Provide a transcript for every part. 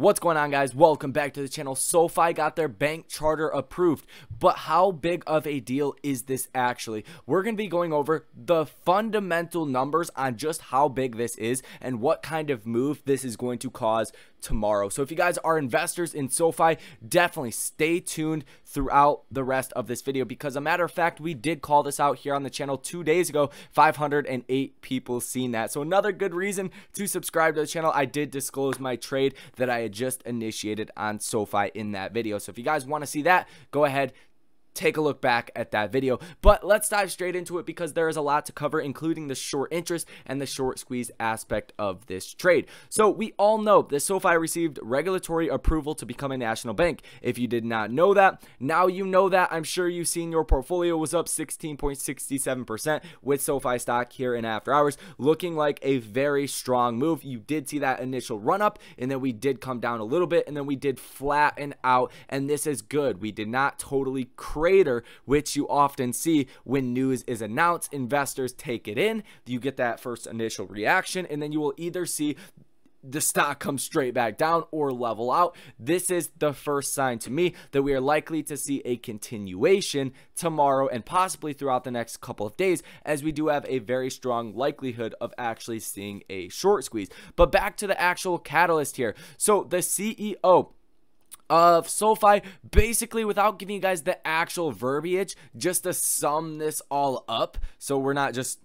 What's going on, guys? Welcome back to the channel. SoFi got their bank charter approved, but how big of a deal is this actually? We're going to be going over the fundamental numbers on just how big this is and what kind of move this is going to cause tomorrow. So if you guys are investors in SoFi, definitely stay tuned throughout the rest of this video, because a matter of fact, we did call this out here on the channel 2 days ago. 508 people seen that. So another good reason to subscribe to the channel. I did disclose my trade that I had just initiated on SoFi in that video. So if you guys want to see that, go ahead, take a look back at that video. But let's dive straight into it, because there is a lot to cover, including the short interest and the short squeeze aspect of this trade. So we all know that SoFi received regulatory approval to become a national bank. If you did not know that, now you know that. I'm sure you've seen your portfolio was up 16.67% with SoFi stock here in after hours, looking like a very strong move. You did see that initial run up, and then we did come down a little bit, and then we did flatten out, and this is good. We did not totally crater, which you often see when news is announced. Investors take it in, you get that first initial reaction, and then you will either see the stock come straight back down or level out. This is the first sign to me that we are likely to see a continuation tomorrow and possibly throughout the next couple of days, as we do have a very strong likelihood of actually seeing a short squeeze. But back to the actual catalyst here. So the CEO of SoFi, basically, without giving you guys the actual verbiage, just to sum this all up so we're not just,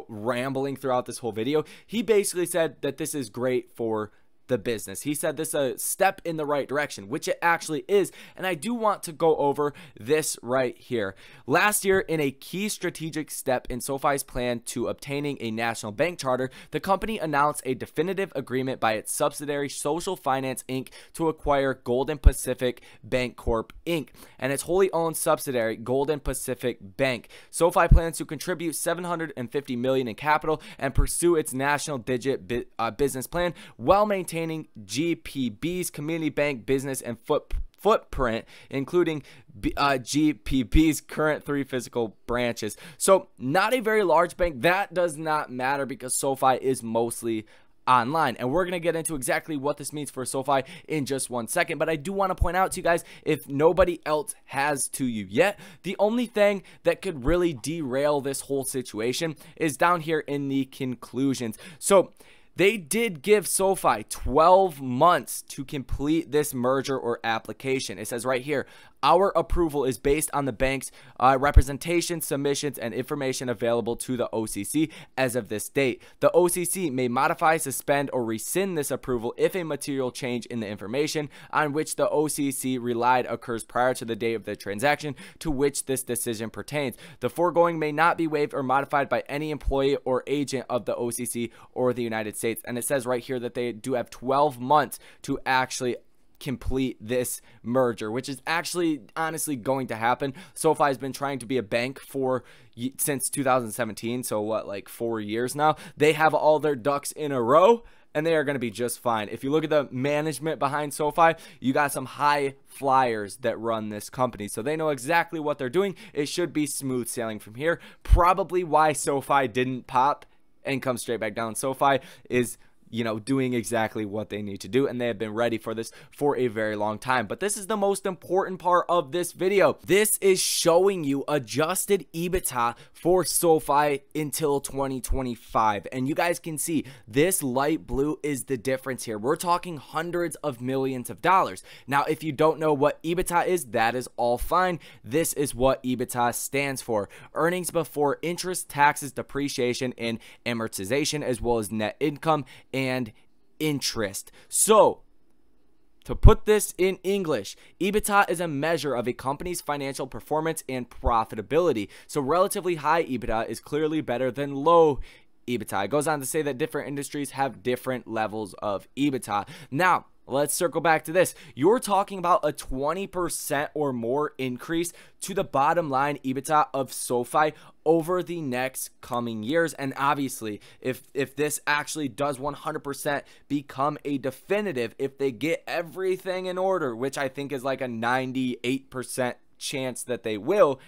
rambling throughout this whole video, he basically said that this is great for the business. He said this is a step in the right direction, which it actually is, and I do want to go over this right here. Last year, in a key strategic step in SoFi's plan to obtaining a national bank charter, the company announced a definitive agreement by its subsidiary Social Finance Inc. to acquire Golden Pacific Bank Corp. Inc. and its wholly owned subsidiary Golden Pacific Bank. SoFi plans to contribute $750 million in capital and pursue its national business plan while maintaining GPB's community bank business and footprint, including GPB's current 3 physical branches. So not a very large bank. That does not matter, because SoFi is mostly online, and we're going to get into exactly what this means for SoFi in just 1 second. But I do want to point out to you guys, if nobody else has to you yet, the only thing that could really derail this whole situation is down here in the conclusions. So they did give SoFi 12 months to complete this merger or application. It says right here, our approval is based on the bank's representation, submissions, and information available to the OCC as of this date. The OCC may modify, suspend, or rescind this approval if a material change in the information on which the OCC relied occurs prior to the date of the transaction to which this decision pertains. The foregoing may not be waived or modified by any employee or agent of the OCC or the United States. And it says right here that they do have 12 months to actually complete this merger, which is actually honestly going to happen. SoFi has been trying to be a bank since 2017, so what, like 4 years now. They have all their ducks in a row, and they are going to be just fine. If you look at the management behind SoFi, you got some high flyers that run this company, so they know exactly what they're doing. It should be smooth sailing from here. Probably why SoFi didn't pop and come straight back down. SoFi is doing exactly what they need to do, and they have been ready for this for a very long time. But this is the most important part of this video. This is showing you adjusted EBITDA for SoFi until 2025, and you guys can see this light blue is the difference here. We're talking hundreds of millions of dollars. Now, if you don't know what EBITDA is, that is all fine. This is what EBITDA stands for: earnings before interest, taxes, depreciation, and amortization, as well as net income and interest. So, to put this in English, EBITDA is a measure of a company's financial performance and profitability. So relatively high EBITDA is clearly better than low EBITDA. It goes on to say that different industries have different levels of EBITDA. Now, let's circle back to this. You're talking about a 20% or more increase to the bottom line EBITDA of SoFi over the next coming years. And obviously, if this actually does 100% become a definitive, if they get everything in order, which I think is like a 98% chance that they will,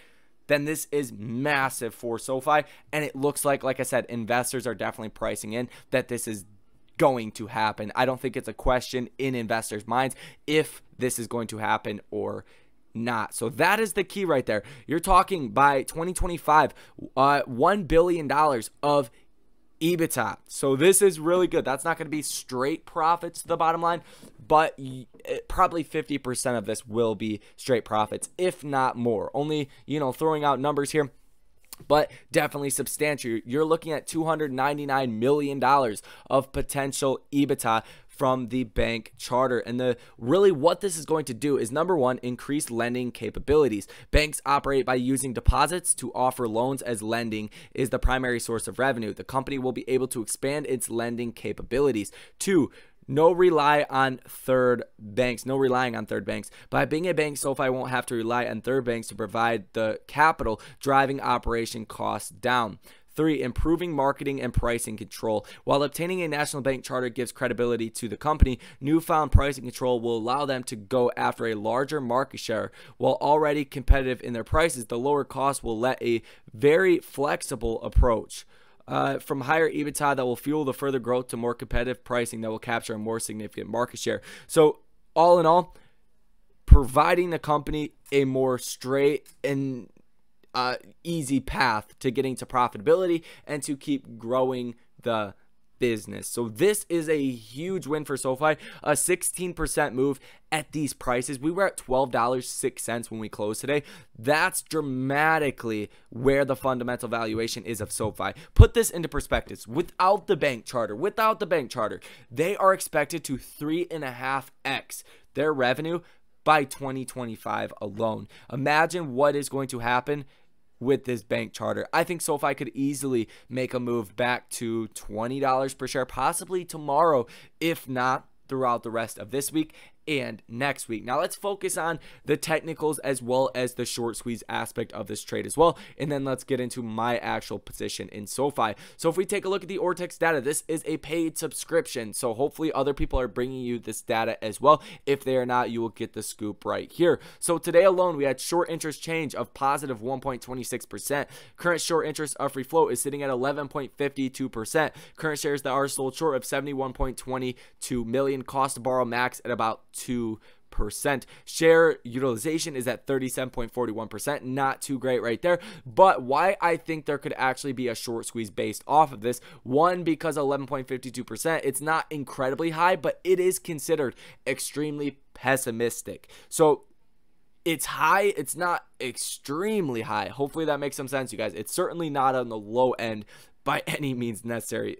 then this is massive for SoFi. And it looks like I said, investors are definitely pricing in that this is going to happen. I don't think it's a question in investors' minds if this is going to happen or not. So that is the key right there. You're talking by 2025, $1 billion of EBITDA. So this is really good. That's not going to be straight profits to the bottom line, but probably 50% of this will be straight profits, if not more. Only, throwing out numbers here, but definitely substantial. You're looking at $299 million of potential EBITDA from the bank charter. And really what this is going to do is, number one, increase lending capabilities. Banks operate by using deposits to offer loans, as lending is the primary source of revenue. The company will be able to expand its lending capabilities. Two, no relying on third banks. By being a bank, SoFi won't have to rely on third banks to provide the capital, driving operation costs down. 3, improving marketing and pricing control. While obtaining a national bank charter gives credibility to the company, newfound pricing control will allow them to go after a larger market share. While already competitive in their prices, the lower cost will let a very flexible approach. From higher EBITDA that will fuel the further growth to more competitive pricing that will capture a more significant market share. So all in all, providing the company a more straight and easy path to getting to profitability and to keep growing the business. So this is a huge win for SoFi, a 16% move at these prices. We were at $12.06 when we closed today. That's dramatically where the fundamental valuation is of SoFi. Put this into perspective. Without the bank charter, they are expected to 3.5x their revenue by 2025 alone. Imagine what is going to happen with this bank charter. I think SoFi could easily make a move back to $20 per share, possibly tomorrow, if not throughout the rest of this week and next week. Now let's focus on the technicals as well as the short squeeze aspect of this trade as well, and then let's get into my actual position in SoFi. So if we take a look at the Ortex data, this is a paid subscription, so hopefully other people are bringing you this data as well. If they are not, you will get the scoop right here. So today alone, we had short interest change of positive 1.26%. Current short interest of free float is sitting at 11.52%. Current shares that are sold short of 71.22 million. Cost to borrow max at about 2%. Share utilization is at 37.41%. Not too great right there. But why I think there could actually be a short squeeze based off of this. One, because 11.52%, it's not incredibly high, but it is considered extremely pessimistic. So it's high, it's not extremely high. Hopefully that makes some sense, you guys. It's certainly not on the low end by any means necessary.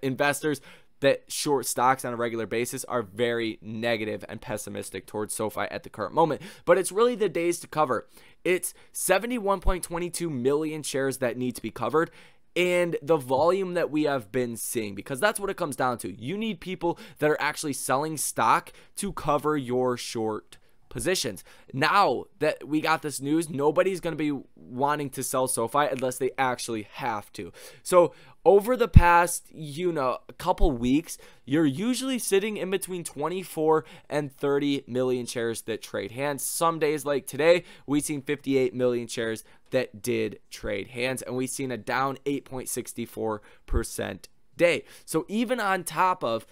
Investors that short stocks on a regular basis are very negative and pessimistic towards SoFi at the current moment. But it's really the days to cover. It's 71.22 million shares that need to be covered, and the volume that we have been seeing, because that's what it comes down to. You need people that are actually selling stock to cover your short positions. Now that we got this news, nobody's going to be wanting to sell SoFi unless they actually have to. So over the past, a couple weeks, you're usually sitting in between 24 and 30 million shares that trade hands. Some days like today, we've seen 58 million shares that did trade hands, and we've seen a down 8.64% day. So even on top of,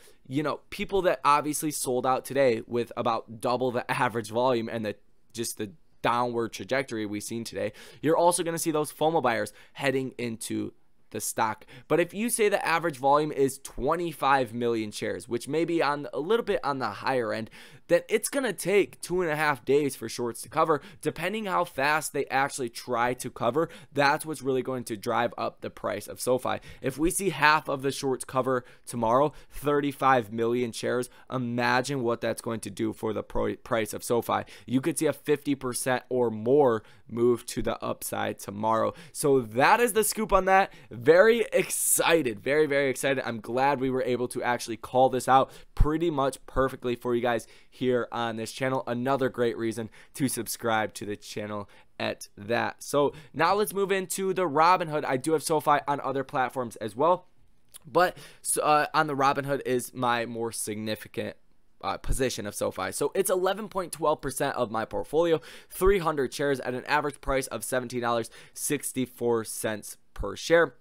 people that obviously sold out today with about double the average volume and just the downward trajectory we've seen today, you're also going to see those FOMO buyers heading into the stock. But if you say the average volume is 25 million shares, which may be on a little bit on the higher end, then it's going to take 2.5 days for shorts to cover. Depending how fast they actually try to cover, that's what's really going to drive up the price of SoFi. If we see half of the shorts cover tomorrow, 35 million shares, imagine what that's going to do for the price of SoFi. You could see a 50% or more move to the upside tomorrow. So that is the scoop on that. Very excited, very, very excited. I'm glad we were able to actually call this out pretty much perfectly for you guys here on this channel. Another great reason to subscribe to the channel at that. So now let's move into the Robinhood. I do have SoFi on other platforms as well, but on the Robinhood is my more significant position of SoFi. So it's 11.12% of my portfolio, 300 shares at an average price of $17.64 per share.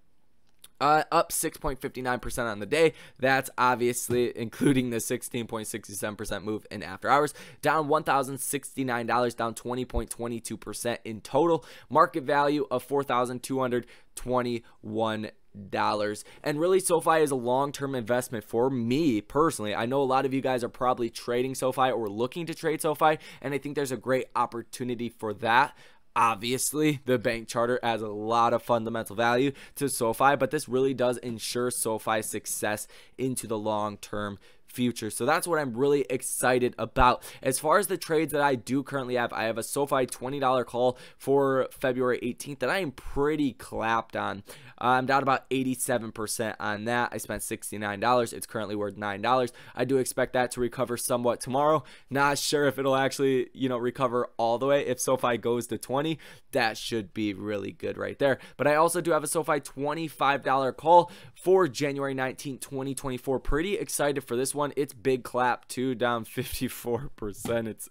Up 6.59% on the day. That's obviously including the 16.67% move in after hours. Down $1,069, down 20.22% in total. Market value of $4,221. And really, SoFi is a long-term investment for me personally. I know a lot of you guys are probably trading SoFi or looking to trade SoFi, and I think there's a great opportunity for that. Obviously, the bank charter adds a lot of fundamental value to SoFi, but this really does ensure SoFi's success into the long-term future. So that's what I'm really excited about. As far as the trades that I do currently have, I have a SoFi $20 call for February 18th that I am pretty clapped on. I'm down about 87% on that. I spent $69. It's currently worth $9. I do expect that to recover somewhat tomorrow. Not sure if it'll actually, recover all the way. If SoFi goes to 20, that should be really good right there. But I also do have a SoFi $25 call for January 19th, 2024. Pretty excited for this one. It's big clap too, down 54%. It's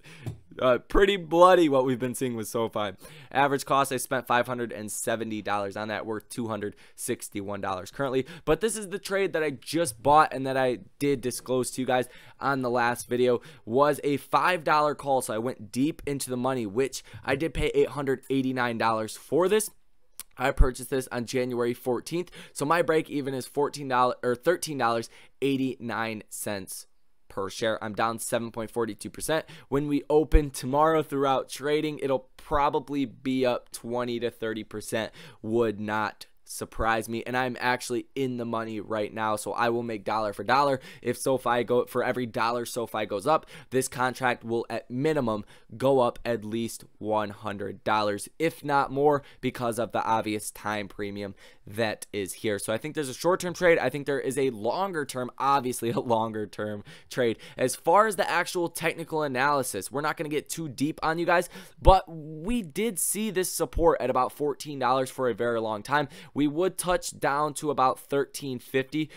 pretty bloody what we've been seeing with SoFi. Average cost, I spent $570 on that, worth $261 currently. But this is the trade that I just bought and that I did disclose to you guys on the last video, was a $5 call. So I went deep into the money, which I did pay $889 for this. I purchased this on January 14th. So my break even is $14 or $13.89 per share. I'm down 7.42%. When we open tomorrow throughout trading, it'll probably be up 20 to 30%. Would not surprise me, and I'm actually in the money right now, so I will make dollar for dollar. If SoFi for every dollar SoFi goes up, this contract will at minimum go up at least $100, if not more, because of the obvious time premium that is here. So I think there's a short-term trade. I think there is a longer-term, obviously a longer-term trade. As far as the actual technical analysis, we're not going to get too deep on you guys, but we did see this support at about $14 for a very long time. We would touch down to about $13.50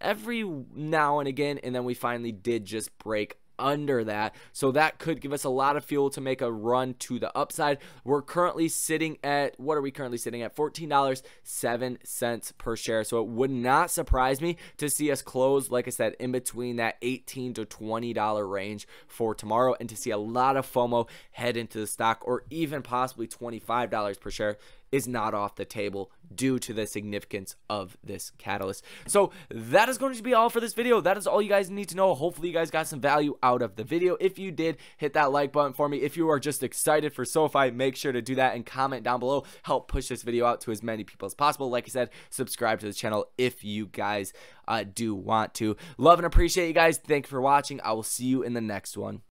every now and again, and then we finally did just break under that. So that could give us a lot of fuel to make a run to the upside. We're currently sitting at, what are we currently sitting at? $14.07 per share. So it would not surprise me to see us close, like I said, in between that $18 to $20 range for tomorrow, and to see a lot of FOMO head into the stock, or even possibly $25 per share is not off the table due to the significance of this catalyst. So that is going to be all for this video. That is all you guys need to know. Hopefully you guys got some value out of the video. If you did, hit that like button for me. If you are just excited for SoFi, make sure to do that and comment down below. Help push this video out to as many people as possible. Like I said, subscribe to the channel if you guys do want to. Love and appreciate you guys. Thank you for watching. I will see you in the next one.